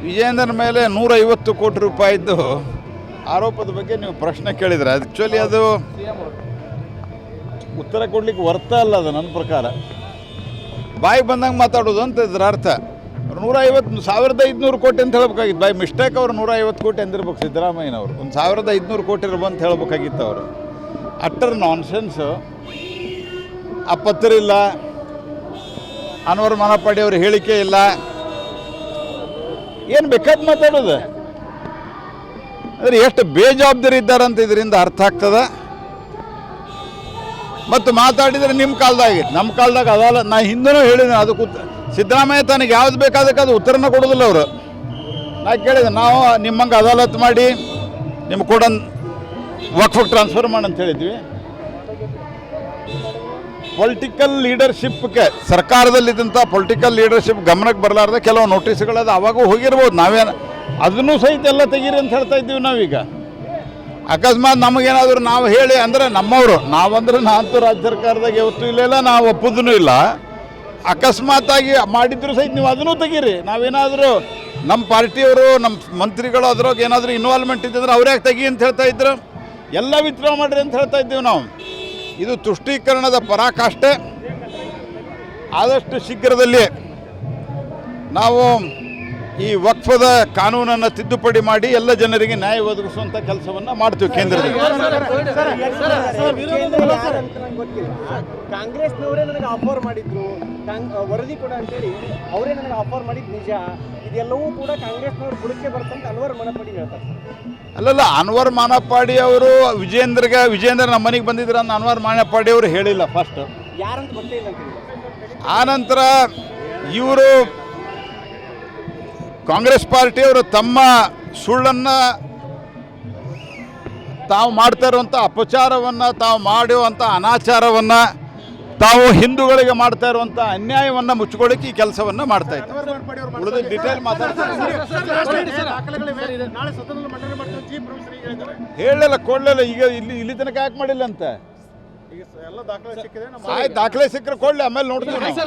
ವಿಜೇಂದ್ರನ ಮೇಲೆ 150 ಕೋಟಿ ರೂಪಾಯಿದ್ದು ಆರೋಪದ ಬಗ್ಗೆ ನೀವು ಪ್ರಶ್ನೆ ಕೇಳಿದ್ರೆ ಆ್ಯಕ್ಚುಲಿ ಅದು ಉತ್ತರ ಕೊಡ್ಲಿಕ್ಕೆ ವರ್ತ ಅಲ್ಲ. ಅದು ನನ್ನ ಪ್ರಕಾರ ಬಾಯಿಗೆ ಬಂದಂಗೆ ಮಾತಾಡೋದು ಅಂತ ಇದ್ರ ಅರ್ಥ. 150,500 ಕೋಟಿ ಅಂತ ಹೇಳ್ಬೇಕಾಗಿತ್ತು. ಬೈ ಮಿಸ್ಟೇಕ್ ಅವರು 150 ಕೋಟಿ ಅಂದಿರ್ಬೇಕು ಸಿದ್ದರಾಮಯ್ಯನವರು. 1,500 ಕೋಟಿ ಇರ್ಬೋದು ಅಂತ ಹೇಳ್ಬೇಕಾಗಿತ್ತು ಅವರು. ಅಟ್ಟರ್ ನಾನ್ಸೆನ್ಸು. ಆ ಪತ್ರ ಇಲ್ಲ, ಅನ್ವರ್ ಮಾನಪಾಡಿ ಅವ್ರ ಹೇಳಿಕೆ ಇಲ್ಲ, ಏನು ಬೇಕಾದ್ ಮಾತಾಡೋದು. ಅಂದರೆ ಎಷ್ಟು ಬೇಜವಾಬ್ದಾರಿ ಇದ್ದಾರಂತ ಇದರಿಂದ ಅರ್ಥ ಆಗ್ತದೆ. ಮತ್ತು ಮಾತಾಡಿದರೆ ನಿಮ್ಮ ಕಾಲದಾಗಿ, ನಮ್ಮ ಕಾಲದಾಗ ಅದಲ್ಲ. ನಾ ಹಿಂದೂ ಹೇಳಿದ್ದೀನಿ, ಅದಕ್ಕೆ ಸಿದ್ದರಾಮಯ್ಯ ತನಗೆ ಯಾವ್ದು ಬೇಕಾದಕ್ಕೆ ಅದು ಉತ್ತರನ ಕೊಡೋದಿಲ್ಲ ಅವರು. ನಾ ಕೇಳಿದೆ, ನಾವು ನಿಮ್ಮಂಗೆ ಅದಾಲತ್ ಮಾಡಿ ನಿಮ್ಗೆ ಕೂಡ ವಕ್ಫ್ ಟ್ರಾನ್ಸ್ಫರ್ ಮಾಡಿ ಅಂತ ಹೇಳಿದ್ವಿ. ಪೊಲಿಟಿಕಲ್ ಲೀಡರ್ಶಿಪ್ಗೆ ಸರ್ಕಾರದಲ್ಲಿದ್ದಂಥ ಪೊಲಿಟಿಕಲ್ ಲೀಡರ್ಶಿಪ್ ಗಮನಕ್ಕೆ ಬರಲಾರ್ದೆ ಕೆಲವು ನೋಟಿಸ್ಗಳದು ಅವಾಗೂ ಹೋಗಿರ್ಬೋದು. ನಾವೇನು ಅದನ್ನೂ ಸಹಿತ ಎಲ್ಲ ತೆಗೀರಿ ಅಂತ ಹೇಳ್ತಾ ಇದ್ದೀವಿ ನಾವೀಗ. ಅಕಸ್ಮಾತ್ ನಮಗೇನಾದರೂ ನಾವು ಹೇಳಿ ಅಂದರೆ ನಮ್ಮವರು ನಾವಂದ್ರೆ ನಾನಂತೂ ರಾಜ್ಯ ಸರ್ಕಾರದಾಗ ಯಾವತ್ತೂ ಇಲ್ಲ, ನಾವು ಒಪ್ಪೋದೂ ಇಲ್ಲ. ಅಕಸ್ಮಾತಾಗಿ ಮಾಡಿದ್ರು ಸಹಿತ ನೀವು ಅದನ್ನೂ ತೆಗೀರಿ. ನಾವೇನಾದರೂ ನಮ್ಮ ಪಾರ್ಟಿಯವರು ನಮ್ಮ ಮಂತ್ರಿಗಳು ಅದ್ರಾಗ ಏನಾದರೂ ಇನ್ವಾಲ್ವ್ಮೆಂಟ್ ಇದ್ದಿದ್ರೆ ಅವ್ರ್ಯಾಕೆ ತೆಗಿ ಅಂತ ಹೇಳ್ತಾ ಇದ್ರು. ಎಲ್ಲ ವಿತ್ಡ್ರಾ ಮಾಡಿರಿ ಅಂತ ಹೇಳ್ತಾ ಇದ್ದೀವಿ ನಾವು. ಇದು ತುಷ್ಟೀಕರಣದ ಪರಾಕಾಷ್ಠೆ. ಆದಷ್ಟು ಶೀಘ್ರದಲ್ಲಿ ನಾವು ಈ ವಕ್ಫದ ಕಾನೂನನ್ನು ತಿದ್ದುಪಡಿ ಮಾಡಿ ಎಲ್ಲ ಜನರಿಗೆ ನ್ಯಾಯ ಒದಗಿಸುವಂಥ ಕೆಲಸವನ್ನು ಮಾಡ್ತೀವಿ ಕೇಂದ್ರದಲ್ಲಿ. ಕಾಂಗ್ರೆಸ್ನವರೇ ನನಗೆ ಆಫರ್ ಮಾಡಿದ್ರು, ವರದಿ ಕೂಡ ಅಂತೇಳಿ ಅವರೇ ನನಗೆ ಆಫರ್ ಮಾಡಿದ್ದು ನಿಜ. ಇದೆಲ್ಲವೂ ಕೂಡ ಕಾಂಗ್ರೆಸ್ನವ್ರು ಬುಡಕ್ಕೆ ಬರ್ತಂತ ಅನ್ವರ್ ಮಾನಪಾಡಿ ಹೇಳ್ತಾರೆ. ಅಲ್ಲಲ್ಲ, ಅನ್ವರ್ ಮಾನಪಾಡಿ ಅವರು ವಿಜೇಂದ್ರ ನಮ್ಮ ಮನೆಗೆ ಬಂದಿದ್ರು ಅಂತ ಅನ್ವರ್ ಮಾನಪಾಡಿ ಅವರು ಹೇಳಿಲ್ಲ ಫಸ್ಟ್. ಯಾರಂತ ಗೊತ್ತೇ ಇಲ್ಲ ಅಂತ. ಆನಂತರ ಇವರು ಕಾಂಗ್ರೆಸ್ ಪಾರ್ಟಿಯವರು ತಮ್ಮ ಸುಳ್ಳನ್ನು ತಾವು ಮಾಡ್ತಾ ಇರುವಂಥ ಅಪಚಾರವನ್ನು, ತಾವು ಮಾಡುವಂಥ ಅನಾಚಾರವನ್ನು, ತಾವು ಹಿಂದೂಗಳಿಗೆ ಮಾಡ್ತಾ ಇರುವಂಥ ಅನ್ಯಾಯವನ್ನು ಮುಚ್ಚಿಕೊಳ್ಳಿಕ್ಕೆ ಈ ಕೆಲಸವನ್ನು ಮಾಡ್ತಾ ಇದ್ದಾರೆ. ಉಳಿದ ಡಿಟೇಲ್ ಹೇಳಲಿಲ್ಲ, ಕೊಡಲಿಲ್ಲ. ಈಗ ಇಲ್ಲಿ ತನಕ ಯಾಕೆ ಮಾಡಿಲ್ಲ ಅಂತ. ಆಯ್ತು, ದಾಖಲೆ ಸಿಕ್ಕರೆ ಕೊಡಲಿ, ಆಮೇಲೆ ನೋಡ್ತೀವಿ.